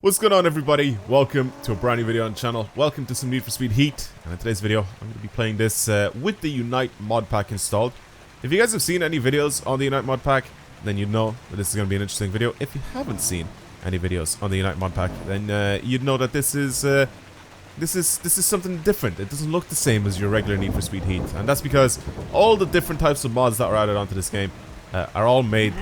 What's going on, everybody? Welcome to a brand new video on the channel. Welcome to some Need for Speed Heat. And in today's video, I'm going to be playing this with the Unite mod pack installed. If you guys have seen any videos on the Unite mod pack, then you know that this is going to be an interesting video. If you haven't seen any videos on the Unite mod pack, then you'd know that this is something different. It doesn't look the same as your regular Need for Speed Heat, and that's because all the different types of mods that are added onto this game are all made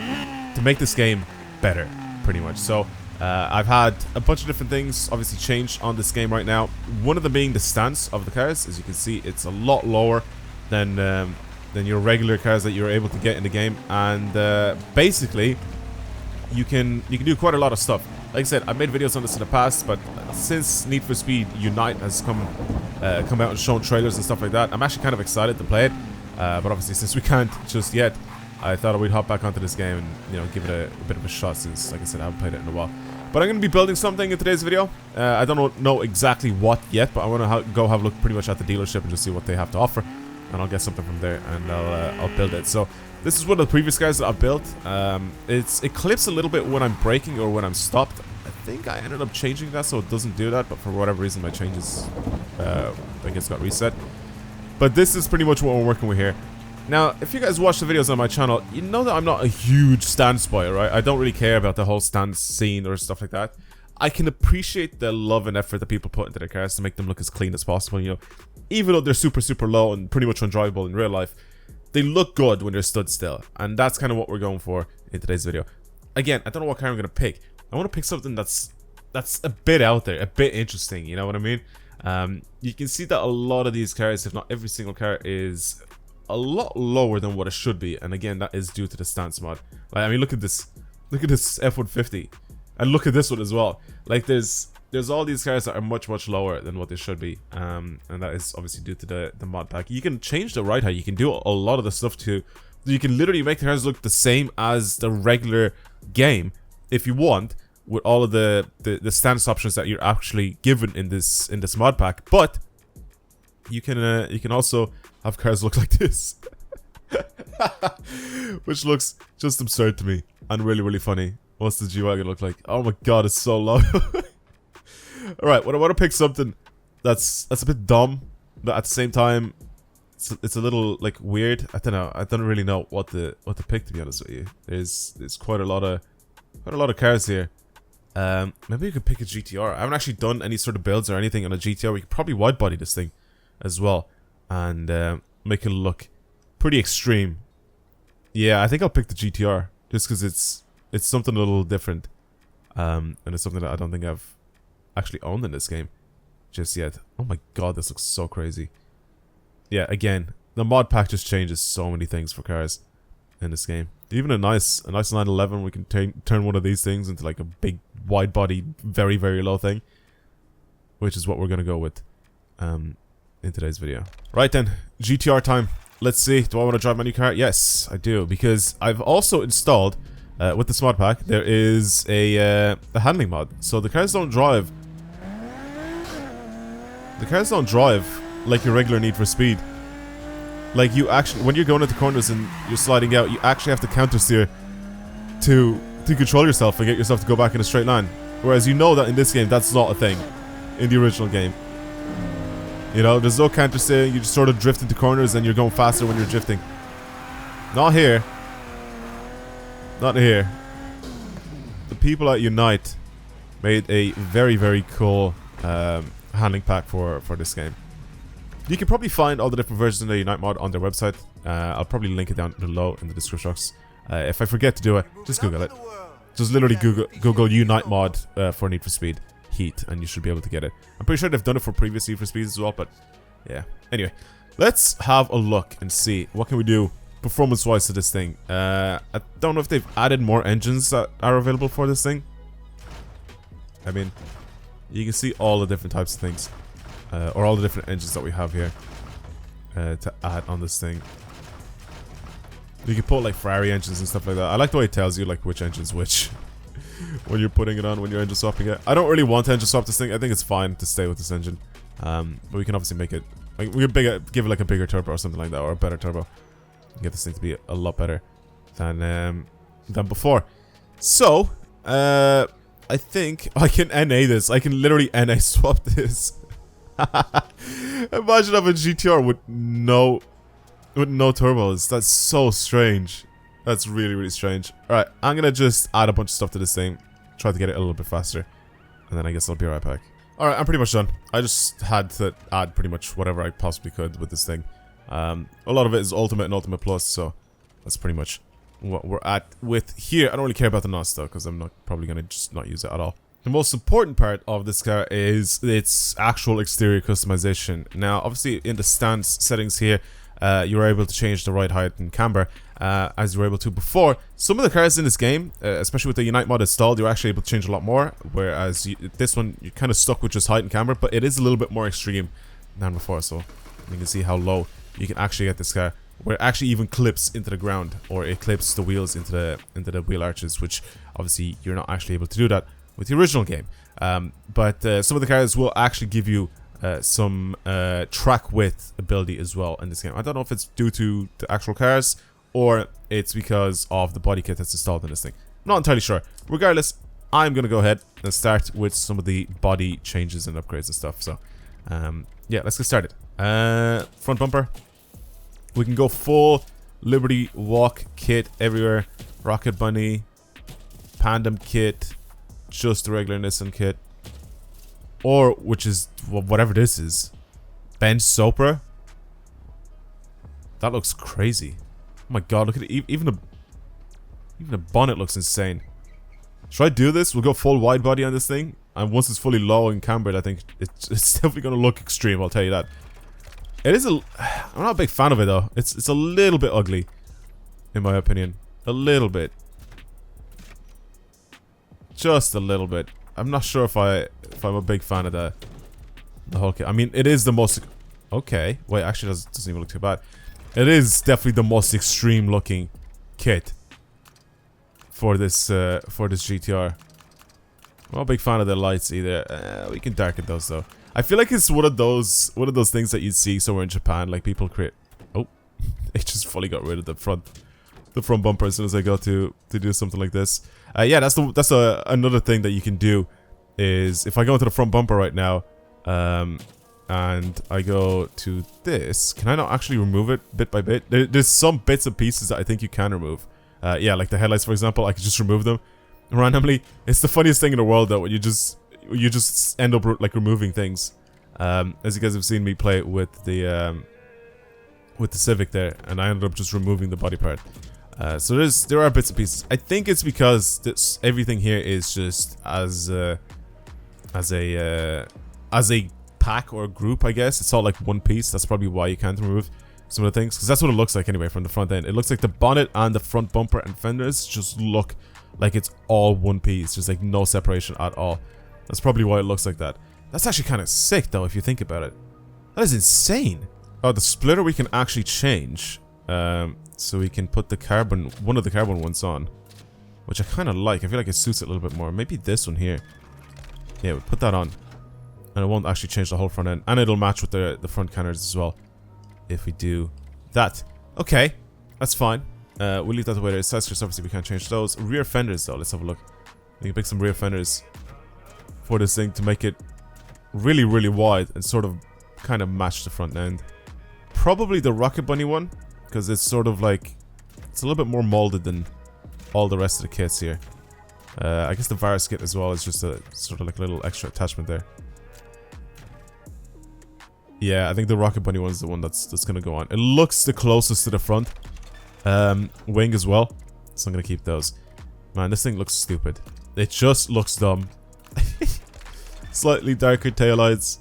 to make this game better, pretty much. So I've had a bunch of different things obviously changed on this game right now. One of them being the stance of the cars. As you can see, it's a lot lower than your regular cars that you're able to get in the game, and basically you can do quite a lot of stuff. Like I said, I've made videos on this in the past, but since Need for Speed Unite has come out and shown trailers and stuff like that, I'm actually kind of excited to play it. But obviously, since we can't just yet, I thought we'd hop back onto this game and give it a bit of a shot, since, like I said, I haven't played it in a while. But I'm going to be building something in today's video. I don't know exactly what yet, but I want to go have a look pretty much at the dealership and just see what they have to offer, and I'll get something from there and I'll build it. So this is one of the previous guys that I've built. It clips a little bit when I'm braking or when I'm stopped. I think I ended up changing that so it doesn't do that, but for whatever reason my changes I guess got reset. But this is pretty much what we're working with here. Now, if you guys watch the videos on my channel, you know that I'm not a huge stance boy, right? I don't really care about the whole stance scene or stuff like that. I can appreciate the love and effort that people put into their cars to make them look as clean as possible, even though they're super low and pretty much undrivable in real life, they look good when they're stood still. And that's kind of what we're going for in today's video. Again, I don't know what car I'm going to pick. I want to pick something that's a bit out there, a bit interesting, you know what I mean? You can see that a lot of these cars, if not every single car, is a lot lower than what it should be, and again, that is due to the stance mod. Like, I mean, look at this F-150, and look at this one as well. Like, there's all these cars that are much lower than what they should be, and that is obviously due to the mod pack. You can change the ride height. You can do a lot of the stuff too. You can literally make the cars look the same as the regular game if you want, with all of the stance options that you're actually given in this mod pack. But you can also have cars look like this, which looks just absurd to me and really funny. What's the G-Wagon look like? Oh my god, it's so low. Alright, well, I want to pick something that's a bit dumb, but at the same time it's a little like weird. I don't know. I don't really know what to pick, to be honest with you. There's quite a lot of cars here. Maybe you could pick a GTR. I haven't actually done any sort of builds or anything on a GTR. We could probably wide body this thing as well and make it look pretty extreme. Yeah, I think I'll pick the GTR just because it's something a little different, and it's something that I don't think I've actually owned in this game just yet. Oh my god, this looks so crazy. Yeah, again, the mod pack just changes so many things for cars in this game. Even a nice 911, we can turn one of these things into like a big wide body, very low thing, which is what we're gonna go with in today's video. Right then, GTR time. Let's see. Do I want to drive my new car? Yes, I do, because I've also installed with this mod pack, there is a handling mod. So the cars don't drive. The cars don't drive like your regular Need for Speed. Like, you actually, when you're going into corners and you're sliding out, you actually have to counter steer to control yourself and get yourself to go back in a straight line. Whereas you know that in this game, that's not a thing in the original game. There's no counter steering. You just sort of drift into corners and you're going faster when you're drifting. Not here. Not here. The people at Unite made a very cool handling pack for this game. You can probably find all the different versions of the Unite mod on their website. I'll probably link it down below in the description box. If I forget to do it, just Google it. Just literally Google Unite mod for Need for Speed Heat, and you should be able to get it. I'm pretty sure they've done it for previous Need for Speeds as well, but yeah. Anyway, let's have a look and see what can we do performance-wise to this thing. I don't know if they've added more engines that are available for this thing. I mean, you can see all the different types of things. Or all the different engines that we have here to add on this thing. You can put like Ferrari engines and stuff like that. I like the way it tells you like which engine's which when you're putting it on, when you're engine swapping it. I don't really want to engine swap this thing. I think it's fine to stay with this engine. But we can obviously make it like give it like a bigger turbo or something like that, or a better turbo. Get this thing to be a lot better than before. So I think I can NA this. I can literally NA swap this. Imagine having GTR with no turbos. That's so strange. That's really, really strange. Alright, I'm gonna just add a bunch of stuff to this thing. Try to get it a little bit faster. And then I guess I'll be right back. Alright, I'm pretty much done. I just had to add pretty much whatever I possibly could with this thing. A lot of it is Ultimate and Ultimate Plus, so that's pretty much what we're at with here. I don't really care about the NOS though, because I'm probably gonna just not use it at all. The most important part of this car is its actual exterior customization. Now, obviously in the stance settings here, you're able to change the ride height and camber as you were able to before. Some of the cars in this game, especially with the Unite mod installed, you're actually able to change a lot more, whereas this one, you're kind of stuck with just height and camber, but it is a little bit more extreme than before. So you can see how low you can actually get this car, where it actually even clips into the ground, or it clips the wheels into the wheel arches, which obviously you're not actually able to do that with the original game. But some of the cars will actually give you some track width ability as well in this game. I don't know if it's due to the actual cars or it's because of the body kit that's installed in this thing. I'm not entirely sure. Regardless, I'm going to go ahead and start with some of the body changes and upgrades and stuff. So, yeah, let's get started. Front bumper. We can go full Liberty Walk kit everywhere. Rocket Bunny. Pandem kit. Just the regular Nissan kit. Or, which is whatever this is. Bench Sopra. That looks crazy. Oh my god, look at it. Even the bonnet looks insane. Should I do this? We'll go full wide body on this thing. And once it's fully low and cambered, I think it's definitely going to look extreme, I'll tell you that. It is I'm not a big fan of it though. It's a little bit ugly, in my opinion. A little bit. Just a little bit. I'm not sure if I'm a big fan of the whole kit. I mean, it is the most... Okay. Wait, actually, it doesn't even look too bad. It is definitely the most extreme looking kit for this GTR. I'm not a big fan of the lights either. We can darken those though. I feel like it's one of those things that you'd see somewhere in Japan, like people create... Oh, they just fully got rid of the front bumper as soon as I got to do something like this. Yeah, that's another thing that you can do is if I go into the front bumper right now, and I go to this, can I not actually remove it bit by bit? There's some bits and pieces that I think you can remove. Yeah, like the headlights, for example, I could just remove them randomly. It's the funniest thing in the world, though, when you just end up like removing things. As you guys have seen me play with the Civic there, and I ended up just removing the body part. So there are bits and pieces. I think it's because everything here is just as a pack or a group, I guess. It's all like one piece. That's probably why you can't remove some of the things, because that's what it looks like anyway from the front end. It looks like the bonnet and the front bumper and fenders just look like it's all one piece, just like no separation at all. That's probably why it looks like that. That's actually kind of sick though, if you think about it. That is insane. Oh, the splitter we can actually change, so we can put the one of the carbon ones on, which I kind of like. I feel like it suits it a little bit more. Maybe this one here. Yeah, we'll put that on. And it won't actually change the whole front end. And it'll match with the front counters as well, if we do that. Okay, that's fine. We'll leave that the way it is. Side skirts, obviously we can't change those. Rear fenders though, let's have a look. We can pick some rear fenders for this thing to make it really, really wide and sort of kind of match the front end. Probably the Rocket Bunny one, because it's sort of like, it's a little bit more molded than all the rest of the kits here. I guess the Varus kit as well is just a sort of like a little extra attachment there. Yeah, I think the Rocket Bunny one is the one that's gonna go on. It looks the closest to the front wing as well, so I'm gonna keep those. Man, this thing looks stupid. It just looks dumb. Slightly darker taillights.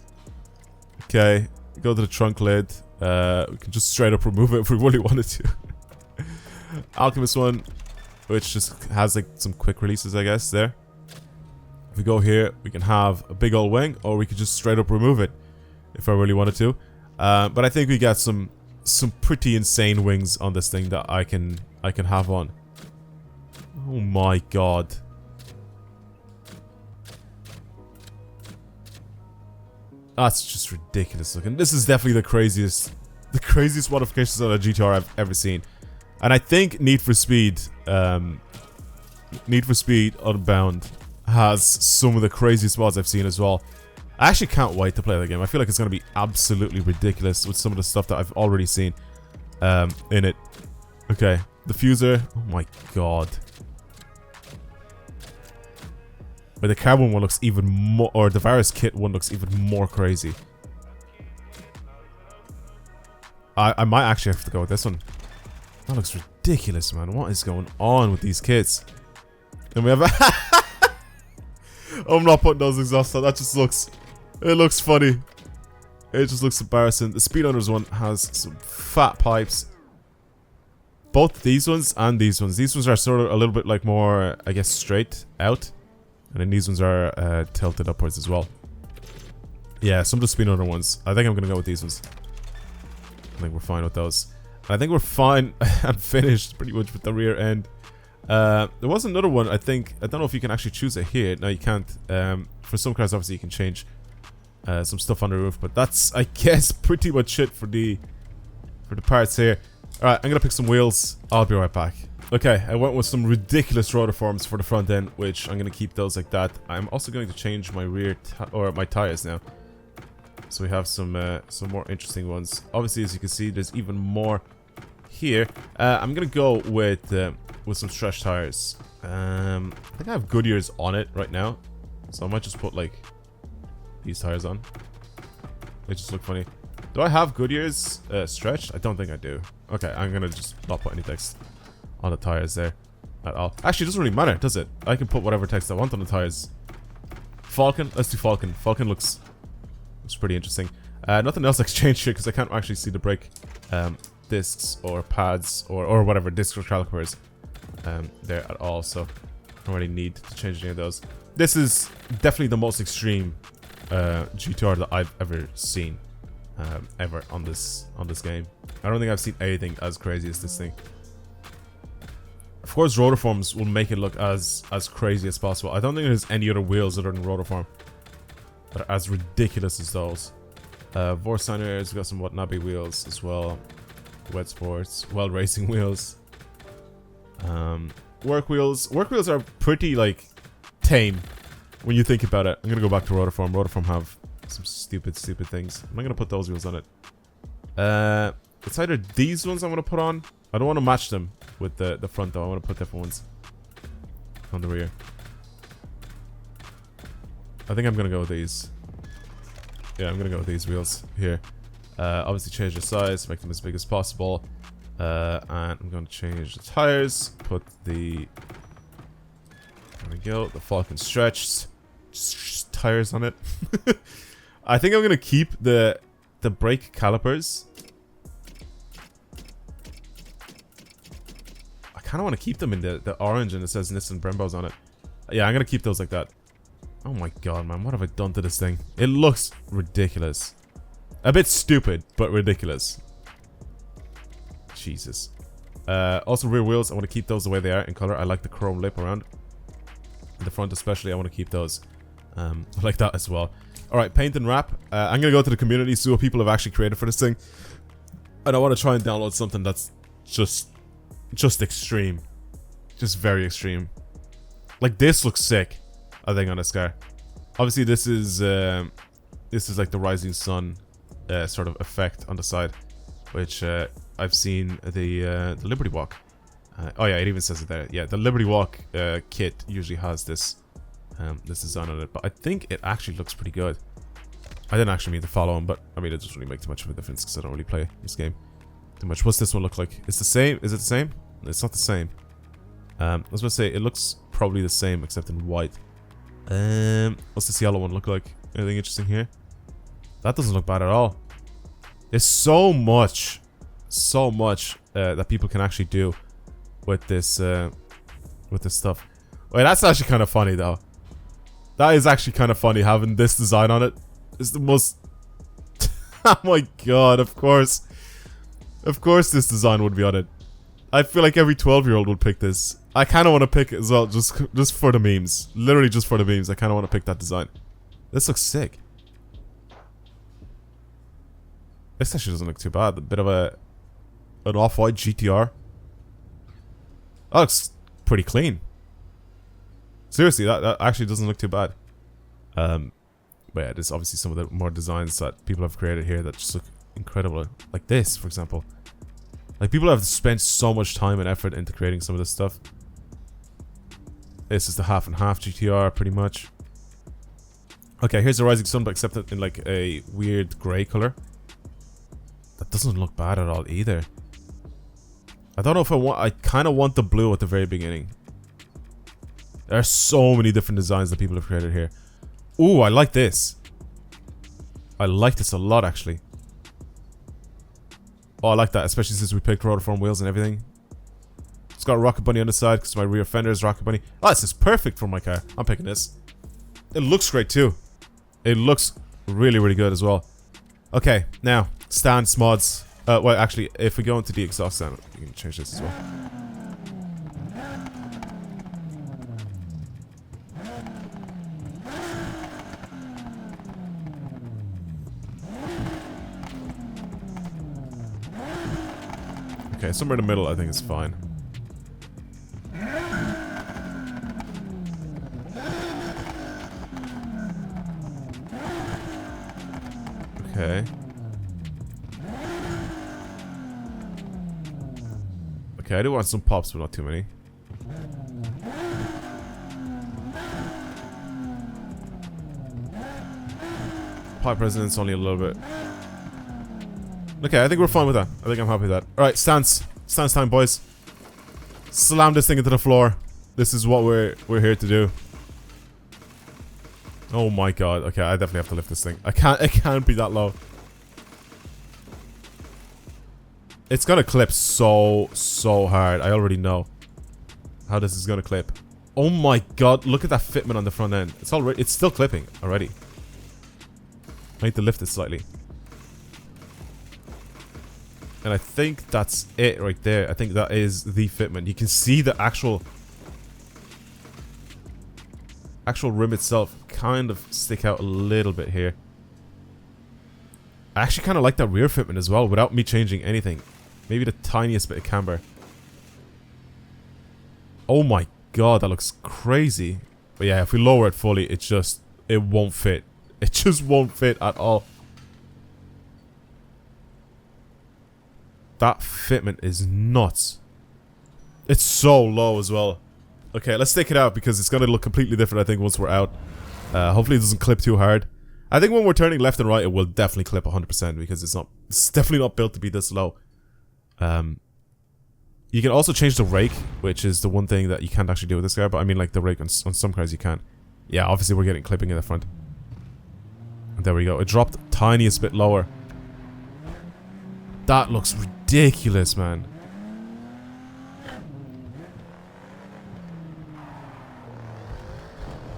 Okay, go to the trunk lid. We can just straight up remove it if we really wanted to. Alchemist one, which just has like some quick releases, I guess, there. If we go here, we can have a big old wing, or we could just straight up remove it if I really wanted to. But I think we got some pretty insane wings on this thing that I can have on. Oh my god. That's just ridiculous looking. This is definitely the craziest modifications on a GTR I've ever seen. And I think Need for Speed Unbound has some of the craziest mods I've seen as well. I actually can't wait to play the game. I feel like it's going to be absolutely ridiculous with some of the stuff that I've already seen in it. Okay, the fuser. Oh my god. But the carbon one looks even more, or the virus kit one looks even more crazy. I might actually have to go with this one. That looks ridiculous, man. What is going on with these kits? And we have I'm not putting those exhausts on. That just looks... It looks funny. It just looks embarrassing. The Speedrunners one has some fat pipes. Both these ones and these ones. These ones are sort of a little bit like more, I guess, straight out. And then these ones are tilted upwards as well. Yeah, some of the Speedrunner ones. I think I'm going to go with these ones. I think we're fine with those. I think we're fine and finished pretty much with the rear end. There was another one, I think. I don't know if you can actually choose it here. No, you can't. For some cars, obviously, you can change some stuff on the roof. But that's, I guess, pretty much it for the parts here. Alright, I'm going to pick some wheels. I'll be right back. Okay, I went with some ridiculous rotor forms for the front end, which I'm going to keep those like that. I'm also going to change my rear or my tires now. So we have some more interesting ones. Obviously, as you can see, there's even more here. I'm going to go with some stretch tires. I think I have Goodyears on it right now. So I might just put like these tires on. They just look funny. Do I have Goodyears stretched? I don't think I do. Okay, I'm going to just not put any text on the tires there at all. Actually, it doesn't really matter, does it? I can put whatever text I want on the tires. Falcon? Let's do Falcon. Falcon looks pretty interesting. Nothing else exchanged here because I can't actually see the brake discs or pads or whatever, discs or calipers there at all. So I don't really need to change any of those. This is definitely the most extreme GTR that I've ever seen ever on this game. I don't think I've seen anything as crazy as this thing. Of course, rotor forms will make it look as crazy as possible. I don't think there's any other wheels other than rotor form that are as ridiculous as those. Vorsteiner's got some Watanabe wheels as well. Wet Sports, Wild Racing wheels. Work wheels. Work wheels are pretty like tame when you think about it. I'm gonna go back to Rotorform. Rotorform have some stupid things. I'm not gonna put those wheels on it. It's either these ones I'm gonna put on. I don't want to match them with the front though. I want to put different ones on the rear. I think I'm gonna go with these. Yeah, I'm gonna go with these wheels here. Obviously change the size, make them as big as possible. And I'm gonna change the tires. Put the... There we go. The Falcon stretched tires on it. I think I'm gonna keep the brake calipers. I kind of want to keep them in the orange and it says Nissan Brembos on it. Yeah, I'm gonna keep those like that. Oh my god, man, what have I done to this thing? It looks ridiculous. A bit stupid, but ridiculous. Jesus. Also rear wheels, I want to keep those the way they are in color. I like the chrome lip around. In the front especially, I want to keep those like that as well. Alright, paint and wrap. I'm going to go to the community, see what people have actually created for this thing. And I want to try and download something that's just extreme. Just very extreme. Like this looks sick, I think, on this car. Obviously this is like the rising sun sort of effect on the side, which I've seen the Liberty Walk. Oh yeah, it even says it there. Yeah, the Liberty Walk kit usually has this design on it, but I think it actually looks pretty good. I didn't actually mean to follow him, but I mean it doesn't really make too much of a difference because I don't really play this game too much. What's this one look like? It's the same. Is it the same? It's not the same. I was gonna say it looks probably the same except in white. What's this yellow one look like? Anything interesting here? That doesn't look bad at all. There's so much that people can actually do with this stuff. Wait, that's actually kind of funny though. That is actually kind of funny having this design on it. It's the most... Oh my god, of course. Of course this design would be on it. I feel like every 12-year-old would pick this. I kind of want to pick it as well, just for the memes. Literally just for the memes, I kind of want to pick that design. This looks sick. This actually doesn't look too bad. A bit of an off-white GTR. That looks pretty clean. Seriously, that actually doesn't look too bad. But yeah, there's obviously some of the more designs that people have created here that just look incredible. Like this, for example. Like, people have spent so much time and effort into creating some of this stuff. This is the half and half GTR, pretty much. Okay, here's the Rising Sun, but except in like a weird grey color. That doesn't look bad at all either. I don't know if I kind of want the blue at the very beginning. There are so many different designs that people have created here. Ooh, I like this. I like this a lot, actually. Oh, I like that, especially since we picked rotiform wheels and everything. It's got a Rocket Bunny on the side because my rear fender is Rocket Bunny. Oh, this is perfect for my car. I'm picking this. It looks great too. It looks really, really good as well. Okay, now, stance mods. Well, actually, if we go into the exhaust sound, we can change this as well. Okay, somewhere in the middle I think is fine. Okay. Okay, I do want some pops, but not too many. Pipe resonance only a little bit. Okay, I think we're fine with that. I think I'm happy with that. Alright, stance. Stance time, boys. Slam this thing into the floor. This is what we're here to do. Oh my god. Okay, I definitely have to lift this thing. It can't be that low. It's gonna clip so hard. I already know how this is gonna clip. Oh my god, look at that fitment on the front end. It's still clipping already. I need to lift it slightly. And I think that's it right there. I think that is the fitment. You can see the actual rim itself kind of stick out a little bit here. I actually kind of like that rear fitment as well without me changing anything. Maybe the tiniest bit of camber. Oh my god, that looks crazy. But yeah, if we lower it fully, it won't fit. It just won't fit at all. That fitment is nuts. It's so low as well. Okay, let's take it out because it's gonna look completely different, I think, once we're out. Hopefully it doesn't clip too hard. I think when we're turning left and right, it will definitely clip 100% because it's definitely not built to be this low. You can also change the rake, which is the one thing that you can't actually do with this car, but I mean, like, the rake on some cars you can. Yeah, obviously we're getting clipping in the front. And there we go. It dropped the tiniest bit lower. That looks ridiculous, man.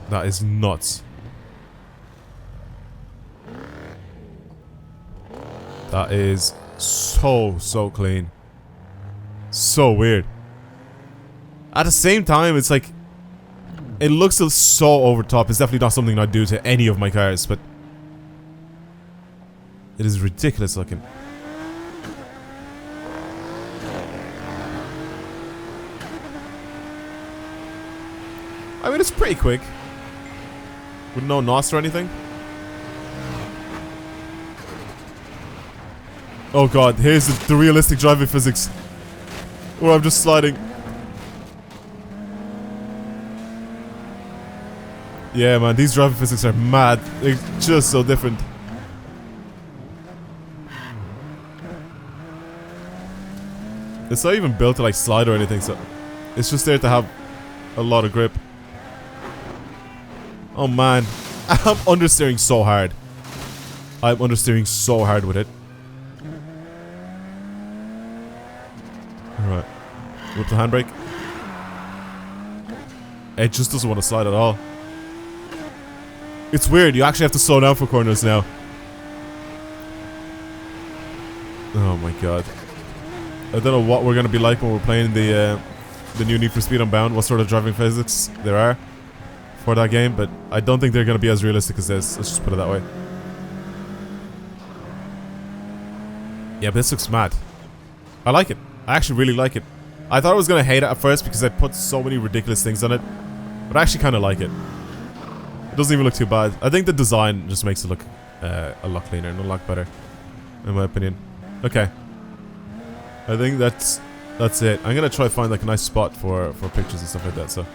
That is nuts. That is so clean. So weird. At the same time, it's like, it looks so over top. It's definitely not something I'd do to any of my cars, but it is ridiculous looking. I mean, it's pretty quick. With no NOS or anything. Oh god, here's the realistic driving physics. Where I'm just sliding. Yeah, man, these driving physics are mad. They're just so different. It's not even built to like slide or anything, so it's just there to have a lot of grip. Oh man, I'm understeering so hard. I'm understeering so hard with it. Alright. Whip the handbrake. It just doesn't want to slide at all. It's weird, you actually have to slow down for corners now. Oh my god. I don't know what we're gonna be like when we're playing the new Need for Speed Unbound, what sort of driving physics there are for that game, but I don't think they're gonna be as realistic as this. Let's just put it that way. Yeah, but this looks mad. I like it. I actually really like it. I thought I was gonna hate it at first because I put so many ridiculous things on it. But I actually kind of like it. It doesn't even look too bad. I think the design just makes it look a lot cleaner and a lot better, in my opinion. Okay. I think that's it. I'm gonna try to find like a nice spot for pictures and stuff like that. So.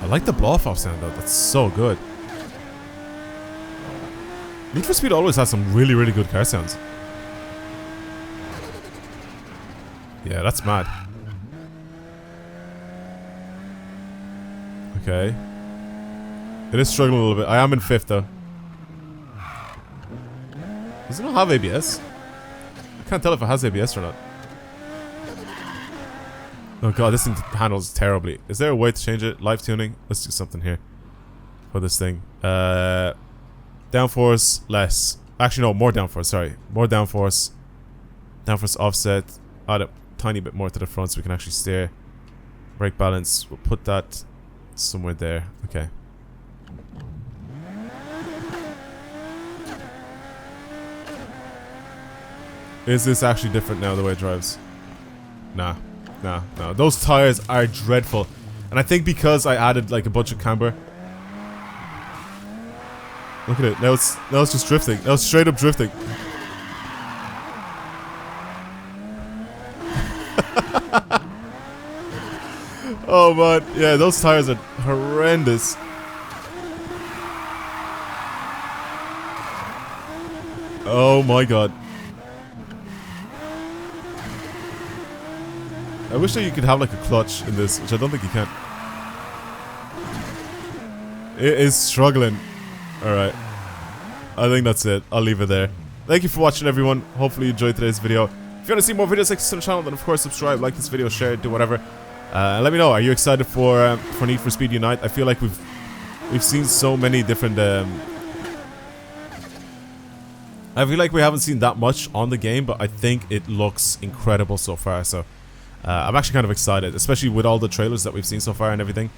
I like the blow-off sound though. That's so good. Need for Speed always has some really, really good car sounds. Yeah, that's mad. Okay. It is struggling a little bit. I am in 5th though. Does it not have ABS? I can't tell if it has ABS or not. Oh god, this thing handles terribly. Is there a way to change it? Live tuning? Let's do something here. For this thing. Downforce, less. Actually no, more downforce, sorry. More downforce. Downforce offset. Add a tiny bit more to the front so we can actually steer. Brake balance. We'll put that somewhere there. Okay. Is this actually different now the way it drives? Nah. Nah. Those tires are dreadful. And I think because I added like a bunch of camber. Look at it. Now it's just drifting. Now it's straight up drifting. Oh man. Yeah, those tires are horrendous. Oh my god. I wish that you could have like a clutch in this, which I don't think you can. It is struggling. Alright. I think that's it. I'll leave it there. Thank you for watching, everyone. Hopefully you enjoyed today's video. If you want to see more videos like this on the channel, then of course subscribe, like this video, share it, do whatever. And let me know, are you excited for Need for Speed Unite? I feel like we've seen so many different I feel like we haven't seen that much on the game, but I think it looks incredible so far. So I'm actually kind of excited, especially with all the trailers that we've seen so far and everything.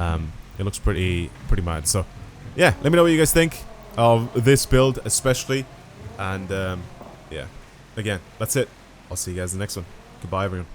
It looks pretty mad. So yeah, let me know what you guys think of this build especially. And yeah, again, that's it. I'll see you guys in the next one. Goodbye, everyone.